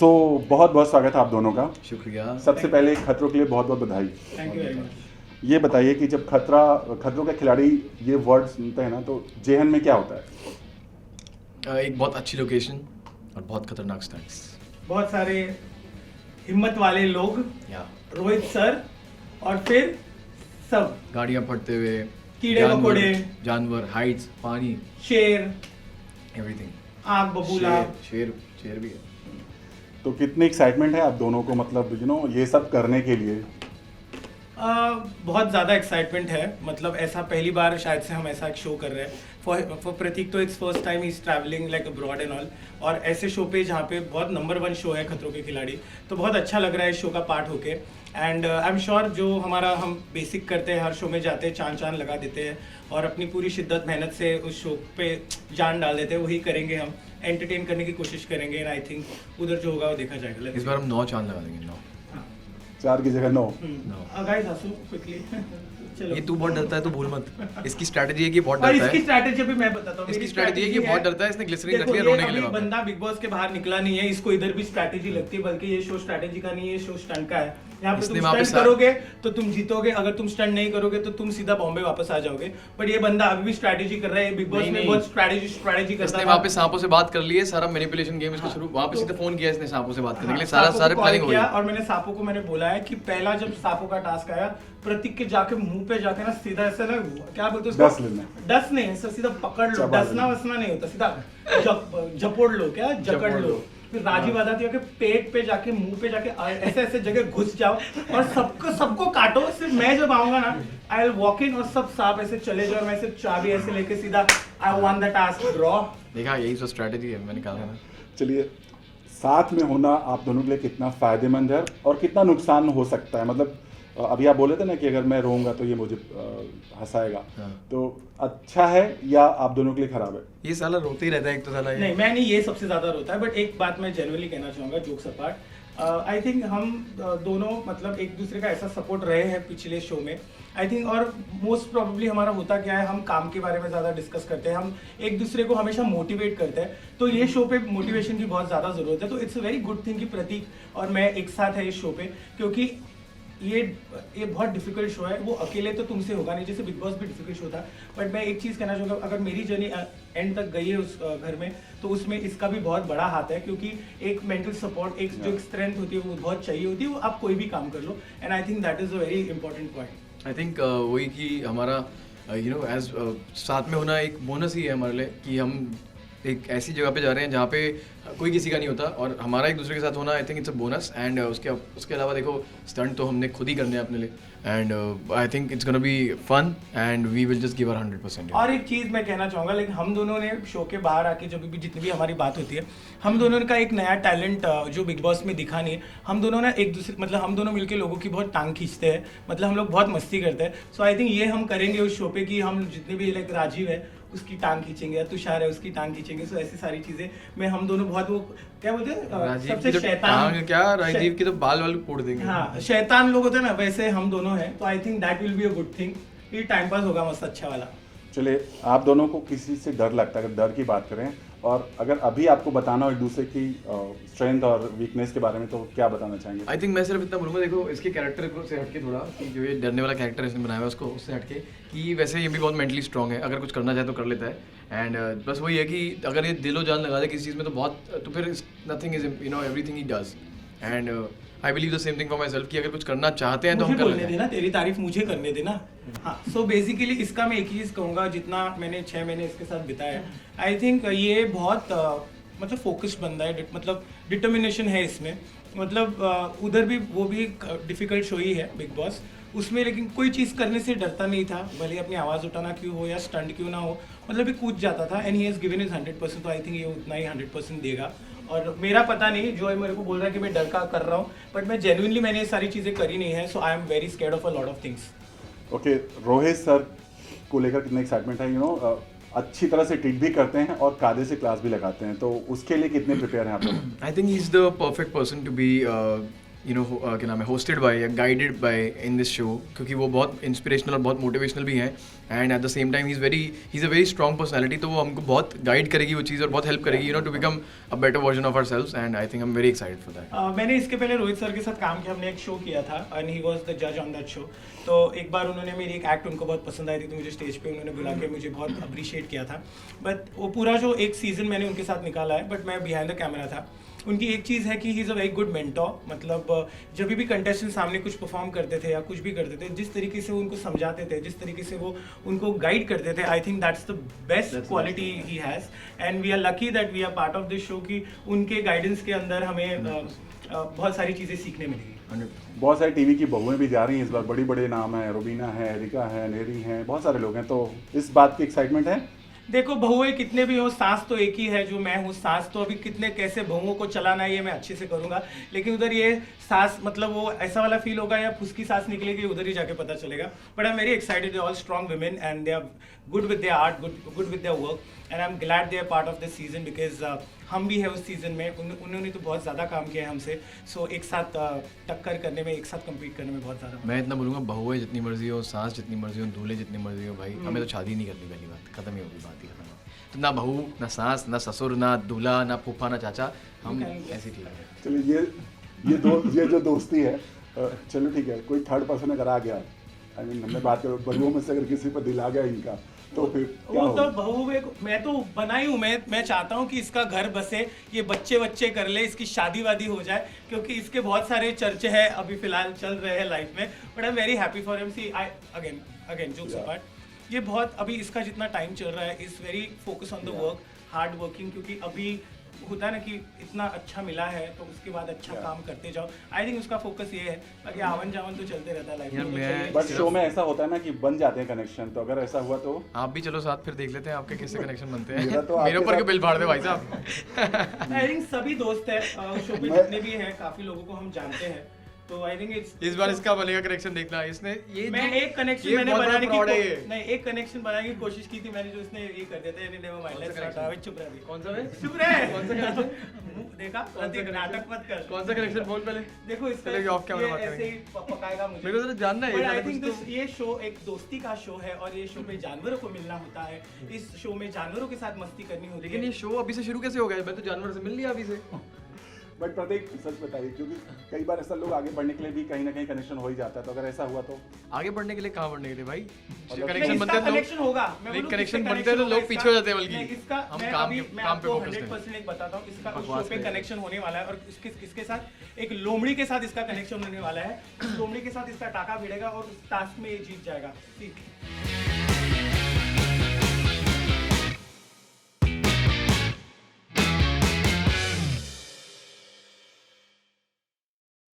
सो बहुत बहुत स्वागत है आप दोनों का। शुक्रिया। सबसे पहले खतरों के लिए बहुत बहुत बधाई। Thank you very much. ये बताइए कि जब खतरों के खिलाड़ी ये वर्ड सुनते हैं ना तो जेहन में क्या होता है? एक बहुत अच्छी लोकेशन और बहुत खतरनाक स्टंट्स। बहुत सारे हिम्मत वाले लोग, या रोहित सर, और फिर सब गाड़ियाँ फटते हुए, कीड़े मकोड़े, जानवर, हाइट्स, पानी, शेर, एवरीथिंग। आग बबूला। शेर भी है। तो कितनी एक्साइटमेंट है आप दोनों को, मतलब ये सब करने के लिए? बहुत ज़्यादा एक्साइटमेंट है। मतलब ऐसा पहली बार शायद से हम ऐसा एक शो कर रहे हैं। फॉर प्रतीक तो it's first time he is travelling like abroad and all, और ऐसे शो पे जहाँ पे बहुत नंबर 1 शो है खतरों के खिलाड़ी, तो बहुत अच्छा लग रहा है इस शो का पार्ट होके। एंड आई एम श्योर जो हमारा हम बेसिक करते हैं, हर शो में जाते हैं, चांद लगा देते हैं और अपनी पूरी शिद्दत मेहनत से उस शो पे जान डाल देते हैं, वही करेंगे हम। एंटरटेन करने की कोशिश करेंगे एंड आई थिंक उधर जो होगा वो देखा जाएगा। इस बार हम 9 चांद लगा देंगे। 9 4 की जगह 9। गाइस हंसो क्विकली। चलो, ये तू बहुत डरता है तो भूल मत। इसकी स्ट्रैटेजी है कि बहुत और डरता इसकी है। स्ट्रैटेजी भी मैं बताता हूँ। इसकी स्ट्रैटेजी है कि बहुत डरता है, इसने ग्लिसरीन रख लिया देखो, रोने ये के लिए अभी वहाँ पे। बंदा बिग बॉस के बाहर निकला नहीं है, इसको इधर भी स्ट्रैटेजी लगती है, बल्कि ये शो स्ट्रैटेजी का नहीं है, ये शो स्टंट का है। यहाँ पे इसने तुम वहाँ पे स्टंट करोगे तो तुम जीतोगे, अगर तुम स्टंट नहीं करोगे तो तुम सीधा बॉम्बे वापस आ जाओगे। बट ये बंदा अभी भी स्ट्रैटेजी कर रहा है। बिग बॉस में बहुत स्ट्रैटेजी करता इसने था। वहाँ पे सांपों से बात कर ली है, सारा मैनिपुलेशन गेम इसको शुरू वहाँ पे सीधा फोन किया इसने सांपों से बात करने के लिए, हाँ, सांपों सारे को प्लानिंग call हो किया गई। और मैंने सांपों को बोला है कि पहला जब सांपों का टास्क आया, प्रतीक के जाके मुंह पे जाके ना सीधा ऐसे ना, क्या बोलते हैं डस उसको? लेना। डस नहीं सर, सीधा पकड़ लो। चबा डसना लेना। वसना नहीं होता, सीधा जपोड़ लो, क्या जकड़ जपोड़ लो। लो। फिर राजीव आदाती के पेट पे जाके, मुंह पे जाके ऐसे ऐसे जगह घुस जाओ और सबको काटो। सिर्फ मैं जब आऊंगा ना, आई विल वॉक इन और सब सांप ऐसे चले जाओ और मैं सिर्फ चाबी ऐसे लेके सीधा I want the task draw. देखा, यही तो स्ट्रैटेजी है, मैंने कहा था ना। चलिए, साथ में होना आप दोनों के लिए कितना फायदेमंद है और कितना नुकसान हो सकता है? मतलब अभी आप बोले थे ना कि अगर मैं रोऊंगा तो ये मुझे हंसाएगा, हाँ। तो अच्छा है या आप दोनों के लिए खराब है? ये साला रोते ही रहता है एक तो साला ये। नहीं, मैं नहीं, ये सबसे ज्यादा रोता है। बट एक बात मैं जेन्युइनली कहना चाहूंगा, जोक्स अपार्ट, आई थिंक हम दोनों मतलब एक दूसरे का ऐसा सपोर्ट रहे हैं पिछले शो में, आई थिंक। और मोस्ट प्रोबेबली हमारा होता क्या है, हम काम के बारे में ज़्यादा डिस्कस करते हैं, हम एक दूसरे को हमेशा मोटिवेट करते हैं। तो ये शो पे मोटिवेशन की बहुत ज़्यादा ज़रूरत है। तो it's a very good thing कि प्रतीक और मैं एक साथ है इस शो पे, क्योंकि ये बहुत डिफिकल्ट शो है। वो अकेले तो तुमसे होगा नहीं, जैसे बिग बॉस भी डिफिकल्ट शो था। बट मैं एक चीज़ कहना चाहूँगा, अगर मेरी जर्नी एंड तक गई है उस घर में, तो उसमें इसका भी बहुत बड़ा हाथ है, क्योंकि एक मेंटल सपोर्ट, एक जो स्ट्रेंथ होती है वो बहुत चाहिए होती है। वो आप कोई भी काम कर लो, and I think that is a very important point. I think वही कि हमारा एज साथ में होना एक बोनस ही है हमारे लिए, कि हम एक ऐसी जगह पे जा रहे हैं जहाँ पे कोई किसी का नहीं होता, और हमारा एक दूसरे के साथ होना, आई think it's a bonus. And उसके अलावा देखो, स्टंट तो हमने खुद ही करने हैं अपने लिए, and I think it's gonna be fun and we will just give our 100%। और एक चीज़ मैं कहना चाहूँगा, लेकिन हम दोनों ने शो के बाहर आके जब भी जितनी भी हमारी बात होती है, हम दोनों का एक नया टैलेंट जो बिग बॉस में दिखा नहीं है। हम दोनों ना एक दूसरे, मतलब हम दोनों मिलके लोगों की बहुत टांग खींचते हैं, मतलब हम लोग बहुत मस्ती करते हैं। सो आई थिंक ये हम करेंगे उस शो पे, कि हम जितने भी लाइक राजीव है उसकी टांग खींचेंगे, या तुषार है उसकी टांग खींचेंगे। सो ऐसी सारी चीज़ें में हम दोनों बहुत, वो क्या बोलते हैं, राजीव सबसे की तो टांग क्या, राजीव की तो बाल वाल फोड़ देंगे। हाँ, शैतान लोग होते हैं ना, वैसे हम दोनों हैं। तो आई think that will be a good thing, ये टाइम पास होगा मस्त अच्छा वाला। चलिए, आप दोनों को किसी से डर लगता है? अगर डर की बात करें, और अगर अभी आपको बताना हो एक दूसरे की स्ट्रेंथ और वीकनेस के बारे में, तो क्या बताना चाहेंगे? आई थिंक मैं सिर्फ इतना बोलूँगा, देखो इसके कैरेक्टर को से हटके थोड़ा, कि जो ये डरने वाला कैरेक्टर इसने बनाया है उसको उससे हटके, कि वैसे ये भी बहुत मेंटली स्ट्रांग है, अगर कुछ करना चाहे तो कर लेता है। एंड बस वही है कि अगर ये दिलो जान लगा दे किसी चीज़ में तो बहुत, तो फिर nothing is everything he does. And I believe the same thing for my self, कि अगर कुछ करना चाहते हैं तो हम मुझे कर बोलने लेते हैं। देना, तेरी तारीफ मुझे करने देना। हाँ, सो बेसिकली इसका मैं एक ही चीज़ कहूँगा, जितना मैंने 6 महीने इसके साथ बिताया है, आई थिंक ये बहुत मतलब फोकस्ड बंदा है, मतलब डिटर्मिनेशन है इसमें। मतलब उधर भी वो भी डिफिकल्ट शो ही है बिग बॉस उसमें, लेकिन कोई चीज़ करने से डरता नहीं था, भले अपनी आवाज़ उठाना क्यों हो या स्टंट क्यों ना हो, मतलब ये कूद जाता था। And he has given is 100%। तो आई थिंक ये उतना ही 100% देगा। और मेरा पता नहीं, जो है मेरे को बोल रहा है कि मैं डर का कर रहा हूँ, बट मैं जेन्युइनली मैंने ये सारी चीज़ें करी नहीं है। So I am very scared of a lot of things. Okay, Rohit sir को लेकर कितना एक्साइटमेंट है? अच्छी तरह से ट्रीट भी करते हैं और कायदे से क्लास भी लगाते हैं, तो उसके लिए कितने प्रिपेयर हैं आप लोग? I think he is the perfect person to be क्या नाम है, होस्टेड बाय या guided by in this show, क्योंकि वो बहुत इंस्पिरेशनल और बहुत मोटिवेशनल भी हैं, and at the same time he is a very strong personality, तो वो हमको बहुत गाइड करेगी वो चीज़ और बहुत हेल्प करेगी to become a better version of ourselves, and I think I am very excited for that. मैंने इसके पहले रोहित सर के साथ काम किया, हमने एक शो किया था एंड ही वाज द जज ऑन दैट शो। तो एक बार उन्होंने मेरी एक एक्ट उनको बहुत पसंद आई थी, तो मुझे स्टेज पे उन्होंने बुला के मुझे बहुत अप्रिशिएट किया था। बट वो पूरा जो एक सीज़न मैंने उनके साथ निकाला है, बट मैं बिहाइंड द कैमरा था। उनकी एक चीज़ है कि ही is a very good mentor, मतलब जब भी कंटेस्टेंट सामने कुछ परफॉर्म करते थे या कुछ भी करते थे, जिस तरीके से वो उनको समझाते थे, जिस तरीके से वो उनको गाइड करते थे, I think that's the best quality he has, and we are lucky that we are part of this show कि उनके गाइडेंस के अंदर हमें बहुत सारी चीज़ें सीखने मिलेगी। बहुत सारी टीवी की बहुएं भी जा रही हैं इस बार, बड़ी बड़े नाम हैं, रुबीना है, एरिका है, नेरी हैं, बहुत सारे लोग हैं, तो इस बात की एक्साइटमेंट है। देखो बहुएं कितने भी हो, सांस तो एक ही है जो मैं हूँ, सांस तो अभी कितने कैसे बहुओं को चलाना है ये मैं अच्छे से करूँगा, लेकिन उधर ये सांस मतलब वो ऐसा वाला फील होगा या फुसकी सांस निकलेगी, उधर ही जाके पता चलेगा। But I am very excited, they all strong women and they are good with their art, good with their work, and I am glad they are part of this season because हम भी है उस season में, उन्होंने तो बहुत ज़्यादा काम किया है हमसे, सो एक साथ टक्कर करने में, एक साथ कम्पीट करने में बहुत ज़्यादा। मैं इतना बोलूँगा, बहुएं जितनी मर्जी हो, सांस जितनी मर्जी हो, दूल्हे जितनी मर्जी हो, भाई हमें तो शादी नहीं करनी, पहली बात खत्म ही होगी, बात ही खत्म। तो ना बहू, ना सास, ना ससुर, ना दूल्हा, ना फूफा, ना चाचा, हम ऐसे ठीक है। चलिए ये जो दोस्ती है, चलो ठीक है, कोई थर्ड पर्सन अगर आ गया, आई मीन हमने बात करो बहुओं में से अगर किसी पर दिल आ गया इनका, तो फिर क्या वो होगा? तो बहू मैं तो बनाई हूँ, मैं चाहता हूँ कि इसका घर बसे, ये बच्चे कर ले, इसकी शादी वादी हो जाए, क्योंकि इसके बहुत सारे चर्चे हैं अभी फिलहाल चल रहे हैं लाइफ में। But I am very happy for him. See I again jokes apart, ये बहुत अभी इसका जितना टाइम चल रहा है is very focus on the work, hard working, क्योंकि अभी होता है ना कि इतना अच्छा मिला है तो उसके बाद अच्छा काम करते जाओ। आई थिंक उसका फोकस ये है, बाकी आवन जावन तो चलते रहता है लाइफ में। बट शो में ऐसा होता है ना कि बन जाते हैं कनेक्शन, तो अगर ऐसा हुआ तो आप भी चलो साथ, फिर देख लेते हैं आपके किससे कनेक्शन बनते हैं। मेरा तो मेरे ऊपर के आपके बिल फाड़ दे भाई साहब। आई थिंक सभी दोस्त है शो पे जितने भी हैं, काफी लोगों को हम जानते हैं, तो आई थिंक इस बार इसका बनेगा कनेक्शन, देखना इसने ये मैं एक कनेक्शन मैंने बनाने की नहीं एक कनेक्शन बनाने की कोशिश की थी मैंने, जो इसने ये कर दिया था, यानी never mind, let's not have it. चुप रह, कौन सा है? चुप रह, कौन सा कनेक्शन? देखा प्रतीक, नाटक मत कर। कौन सा कनेक्शन बोल पहले। देखो इससे चलिए ऑफ कैमरा बात ऐसे करेंगे। ही पकाएगा मुझे, मेरे को जरा जानना है, But I ये think कुछ this- ये शो एक दोस्ती का शो है और ये शो पे जानवरों को मिलना होता है, इस शो में जानवरों के साथ मस्ती करनी होती लेकिन है। ये शो अभी से शुरू कैसे हो गया? मैं तो जानवर से मिल लिया अभी से। बट प्रत्येक सच बताइए, क्योंकि कई बार ऐसा लोग आगे बढ़ने के लिए भी कहीं ना कहीं कनेक्शन हो ही जाता है, तो अगर ऐसा हुआ तो आगे बढ़ने के लिए कहाँ बढ़ने के लिए भाई? मतलब कनेक्शन इसका बनते हैं कनेक्शन होगा, मैं लेकिन बोलूं कनेक्शन किसका बनते हैं तो connection लोग होगा पीछे हो जाते हैं, नहीं, बल्कि इसका हम मैं काम अभी के मैं काम पे आपको फोकस 100% एक बताता हूँ, इसका उस बकवास शो पे पे। कनेक्शन होने वाला है और इसके साथ एक लोमड़ी के साथ इसका कनेक्शन होने वाला है। लोमड़ी के साथ इसका टाका भिड़ेगा और उस टास्क में ये जीत जाएगा। ठीक।